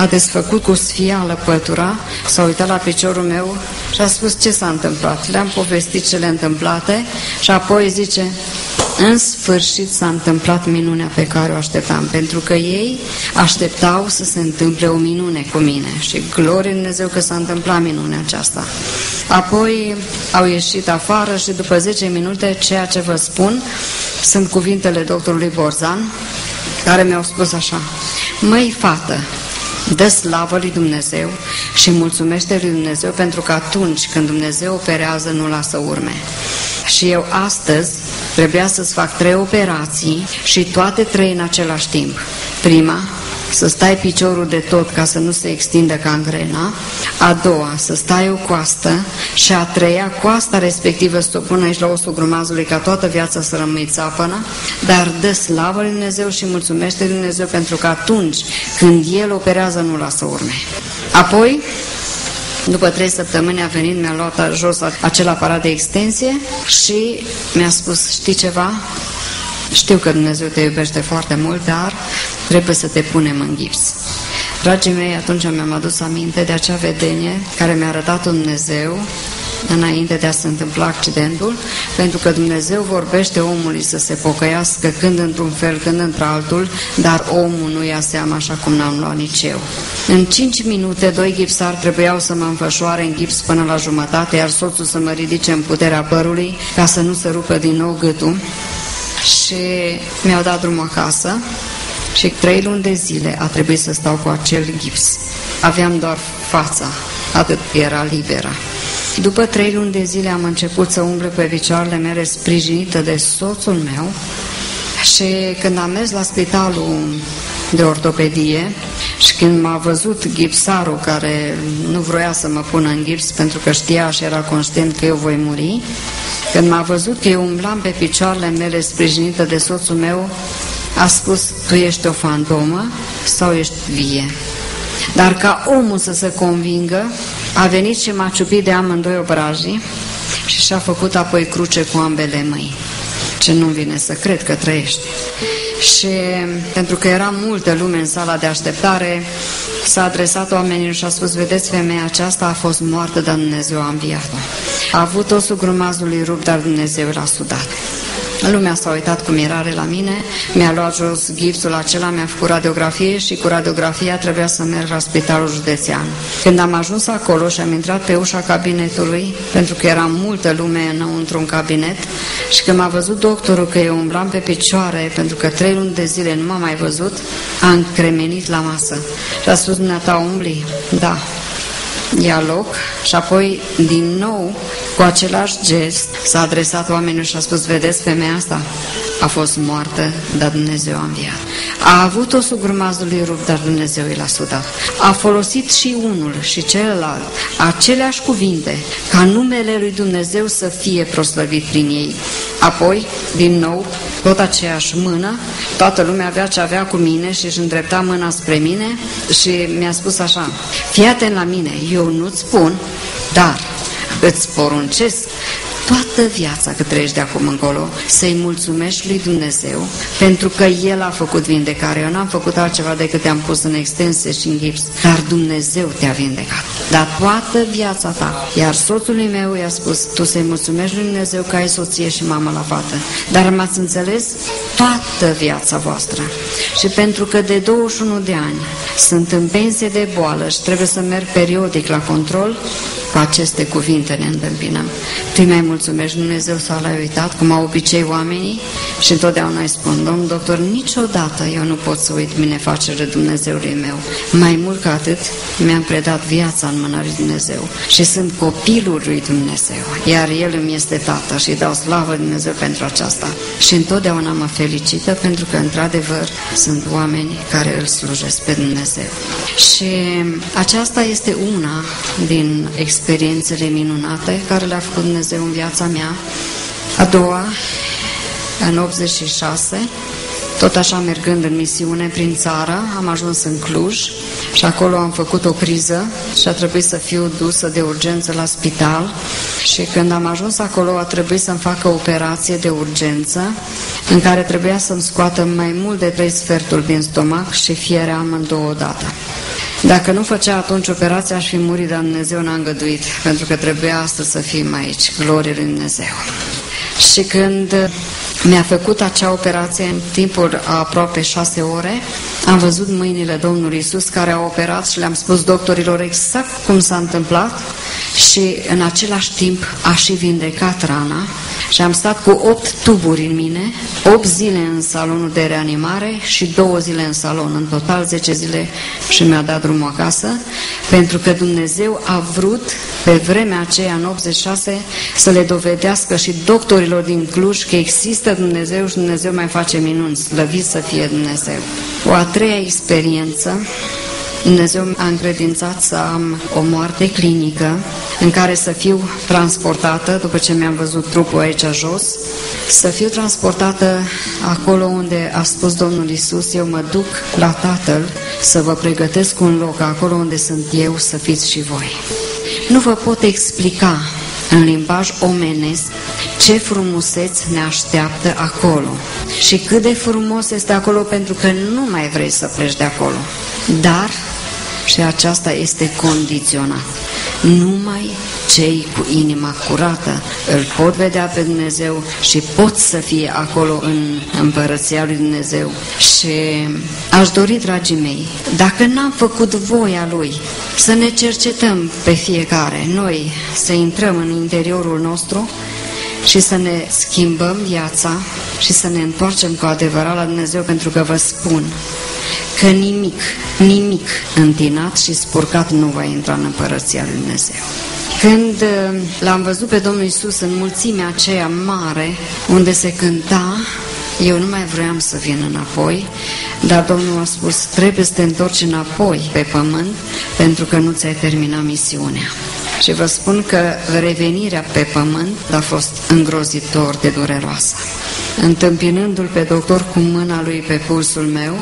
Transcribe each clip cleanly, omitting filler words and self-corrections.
a desfăcut cu sfială pătura, s-a uitat la piciorul meu și a spus ce s-a întâmplat. Le-am povestit cele întâmplate și apoi zice: în sfârșit s-a întâmplat minunea pe care o așteptam, pentru că ei așteptau să se întâmple o minune cu mine și glorie Dumnezeu că s-a întâmplat minunea aceasta. Apoi au ieșit afară și după 10 minute, ceea ce vă spun sunt cuvintele doctorului Borzan, care mi-au spus așa: măi fată, dă slavă lui Dumnezeu și mulțumește lui Dumnezeu, pentru că atunci când Dumnezeu operează nu lasă urme. Și eu astăzi trebuia să-ți fac 3 operații și toate 3 în același timp. Prima, să stai piciorul de tot ca să nu se extindă gangrena, a doua, să stai o coastă și a treia, coasta respectivă să o pun aici la osul grumazului ca toată viața să rămâi țapănă, dar dă slavă lui Dumnezeu și mulțumește lui Dumnezeu, pentru că atunci când El operează nu lasă urme. Apoi, după 3 săptămâni a venit, mi-a luat jos acel aparat de extensie și mi-a spus: știi ceva? Știu că Dumnezeu te iubește foarte mult, dar trebuie să te punem în gips. Dragii mei, atunci mi-am adus aminte de acea vedenie care mi-a arătat Dumnezeu înainte de a se întâmpla accidentul, pentru că Dumnezeu vorbește omului să se pocăiască când într-un fel, când într-altul, dar omul nu ia seama, așa cum n-am luat nici eu. În 5 minute, 2 gipsari trebuiau să mă înfășoare în gips până la jumătate, iar soțul să mă ridice în puterea părului ca să nu se rupă din nou gâtul. Și mi-au dat drumul acasă și 3 luni de zile a trebuit să stau cu acel gips. Aveam doar fața, atât era liberă. După 3 luni de zile am început să umble pe picioarele mele, sprijinită de soțul meu, și când am mers la spitalul de ortopedie și când m-a văzut gipsarul care nu vroia să mă pună în gips pentru că știa și era conștient că eu voi muri, când m-a văzut că eu umblam pe picioarele mele sprijinită de soțul meu, a spus: tu ești o fantomă sau ești vie? Dar ca omul să se convingă, a venit și m-a ciupit de amândoi obrajii și și-a făcut apoi cruce cu ambele mâini. Ce nu-mi vine să cred că trăiește. Și pentru că era multă lume în sala de așteptare, s-a adresat oamenilor și a spus: vedeți, femeia aceasta a fost moartă, dar Dumnezeu a înviat-o. A avut osul grumazului rupt, dar Dumnezeu l-a sudat. Lumea s-a uitat cu mirare la mine, mi-a luat jos gipsul acela, mi-a făcut radiografie și cu radiografia trebuia să merg la spitalul județean. Când am ajuns acolo și am intrat pe ușa cabinetului, pentru că era multă lume înăuntru în cabinet, și când m-a văzut doctorul că eu umblam pe picioare, pentru că 3 luni de zile nu m-am mai văzut, a încremenit la masă și a spus: dumneata umbli? Da. Ia loc. Și apoi din nou cu același gest s-a adresat oamenilor și a spus: vedeți, femeia asta a fost moartă, dar Dumnezeu a înviat. A avut osul grumazului rupt, dar Dumnezeu i l-a sudat. A folosit și unul și celălalt aceleași cuvinte, ca numele lui Dumnezeu să fie proslăvit prin ei. Apoi, din nou, tot aceeași mână, toată lumea avea ce avea cu mine și își îndrepta mâna spre mine și mi-a spus așa: fii atent la mine, eu nu-ți spun, dar îți poruncesc toată viața cât trăiești de acum încolo să-i mulțumești lui Dumnezeu, pentru că El a făcut vindecare. Eu n-am făcut altceva decât te-am pus în extensie și în gips, dar Dumnezeu te-a vindecat. Dar toată viața ta. Iar soțului meu i-a spus: tu să-i mulțumești lui Dumnezeu că ai soție și mamă la fată. Dar m-ați înțeles? Toată viața voastră. Și pentru că de 21 de ani sunt în pensie de boală și trebuie să merg periodic la control, cu aceste cuvinte ne întâmpinăm. Tu mai mulțumești Dumnezeu sau l-ai uitat, cum au obicei oamenii? Și întotdeauna îi spun: domn doctor, niciodată eu nu pot să uit binefacerile Dumnezeului meu. Mai mult ca atât, mi-am predat viața în mâna lui Dumnezeu și sunt copilul lui Dumnezeu, iar El îmi este tată și dau slavă lui Dumnezeu pentru aceasta. Și întotdeauna mă felicită pentru că, într-adevăr, sunt oameni care îl slujesc pe Dumnezeu. Și aceasta este una din experiențele minunate care le-a făcut Dumnezeu în viața mea. A doua, în 86, tot așa mergând în misiune prin țară, am ajuns în Cluj și acolo am făcut o criză și a trebuit să fiu dusă de urgență la spital. Și când am ajuns acolo a trebuit să-mi facă o operație de urgență în care trebuia să-mi scoată mai mult de 3 sferturi din stomac și fierea amândouă odată. Dacă nu făcea atunci operația, aș fi murit, dar Dumnezeu n-a îngăduit, pentru că trebuia astăzi să fim aici, glorie lui Dumnezeu. Și când mi-a făcut acea operație în timpul a aproape 6 ore, am văzut mâinile Domnului Iisus care au operat și le-am spus doctorilor exact cum s-a întâmplat și în același timp a și vindecat rana și am stat cu 8 tuburi în mine, 8 zile în salonul de reanimare și 2 zile în salon, în total 10 zile și mi-a dat drumul acasă, pentru că Dumnezeu a vrut pe vremea aceea, în 86, să le dovedească și doctorilor din Cluj că există Dumnezeu și Dumnezeu mai face minuni, slăvit să fie Dumnezeu. O a treia experiență, Dumnezeu m-a încredințat să am o moarte clinică în care să fiu transportată, după ce mi-am văzut trupul aici jos, să fiu transportată acolo unde a spus Domnul Iisus, eu mă duc la Tatăl să vă pregătesc un loc, acolo unde sunt eu, să fiți și voi. Nu vă pot explica în limbaj omenesc ce frumuseți ne așteaptă acolo și cât de frumos este acolo, pentru că nu mai vrei să pleci de acolo. Dar, și aceasta este condiționat, numai cei cu inima curată îl pot vedea pe Dumnezeu și pot să fie acolo în împărăția lui Dumnezeu. Și aș dori, dragii mei, dacă n-am făcut voia Lui, să ne cercetăm pe fiecare, noi să intrăm în interiorul nostru și să ne schimbăm viața și să ne întoarcem cu adevărat la Dumnezeu, pentru că vă spun că nimic întinat și spurcat nu va intra în împărăția lui Dumnezeu. Când l-am văzut pe Domnul Iisus în mulțimea aceea mare unde se cânta, eu nu mai vreau să vin înapoi, dar Domnul a spus, trebuie să te întorci înapoi pe pământ, pentru că nu ți-ai terminat misiunea. Și vă spun că revenirea pe pământ a fost îngrozitor de dureroasă. Întâmpinându-l pe doctor cu mâna lui pe pulsul meu,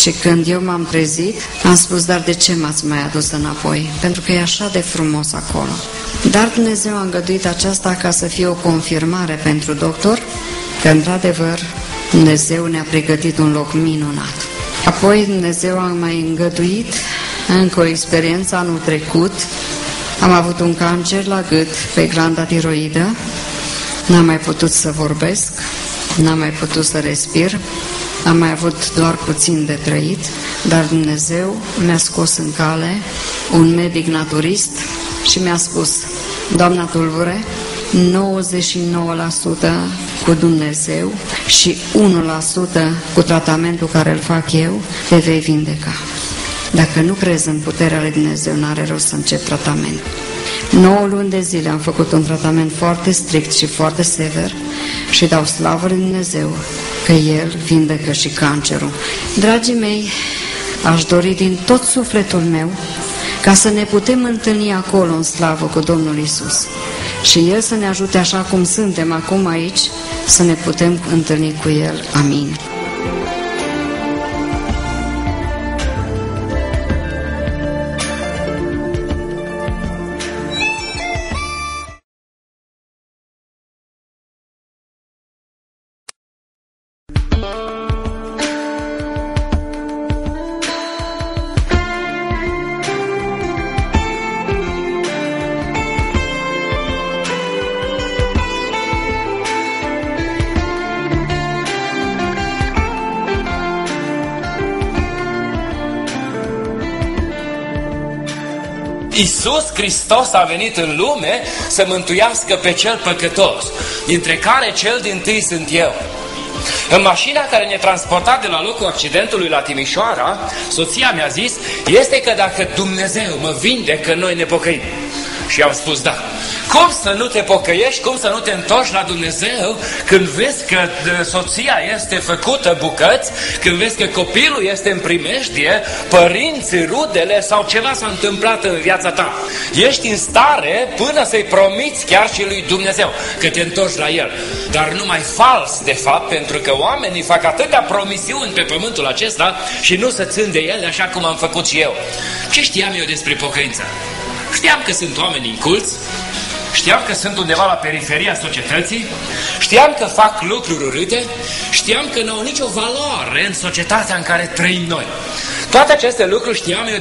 și când eu m-am trezit, am spus, dar de ce m-ați mai adus înapoi? Pentru că e așa de frumos acolo. Dar Dumnezeu a îngăduit aceasta ca să fie o confirmare pentru doctor că, într-adevăr, Dumnezeu ne-a pregătit un loc minunat. Apoi Dumnezeu a mai îngăduit încă o experiență anul trecut. Am avut un cancer la gât, pe glanda tiroidă, n-am mai putut să vorbesc, n-am mai putut să respir, am mai avut doar puțin de trăit, dar Dumnezeu mi-a scos în cale un medic naturist și mi-a spus, doamna Tulbure, 99% cu Dumnezeu și 1% cu tratamentul care îl fac eu, te vei vindeca. Dacă nu crezi în puterea lui Dumnezeu, n-are rost să încep tratament. 9 luni de zile am făcut un tratament foarte strict și foarte sever și dau slavă lui Dumnezeu că El vindecă și cancerul. Dragii mei, aș dori din tot sufletul meu ca să ne putem întâlni acolo în slavă cu Domnul Iisus și El să ne ajute așa cum suntem acum aici, să ne putem întâlni cu El. Amin. Iisus Hristos a venit în lume să mântuiască pe cel păcătos, dintre care cel dintâi sunt eu. În mașina care ne transporta de la locul accidentului la Timișoara, soția mi-a zis, este că dacă Dumnezeu mă vindecă, noi ne pocăim. Și am spus da. Cum să nu te pocăiești, cum să nu te întorci la Dumnezeu când vezi că soția este făcută bucăți, când vezi că copilul este în primejdie, părinții, rudele sau ceva s-a întâmplat în viața ta. Ești în stare până să-i promiți chiar și lui Dumnezeu că te întorci la El. Dar numai fals, de fapt, pentru că oamenii fac atâtea promisiuni pe pământul acesta și nu se țin de ele așa cum am făcut și eu. Ce știam eu despre pocăință? Știam că sunt oameni inculți, știam că sunt undeva la periferia societății, știam că fac lucruri urâte, știam că nu au nicio valoare în societatea în care trăim noi. Toate aceste lucruri știam eu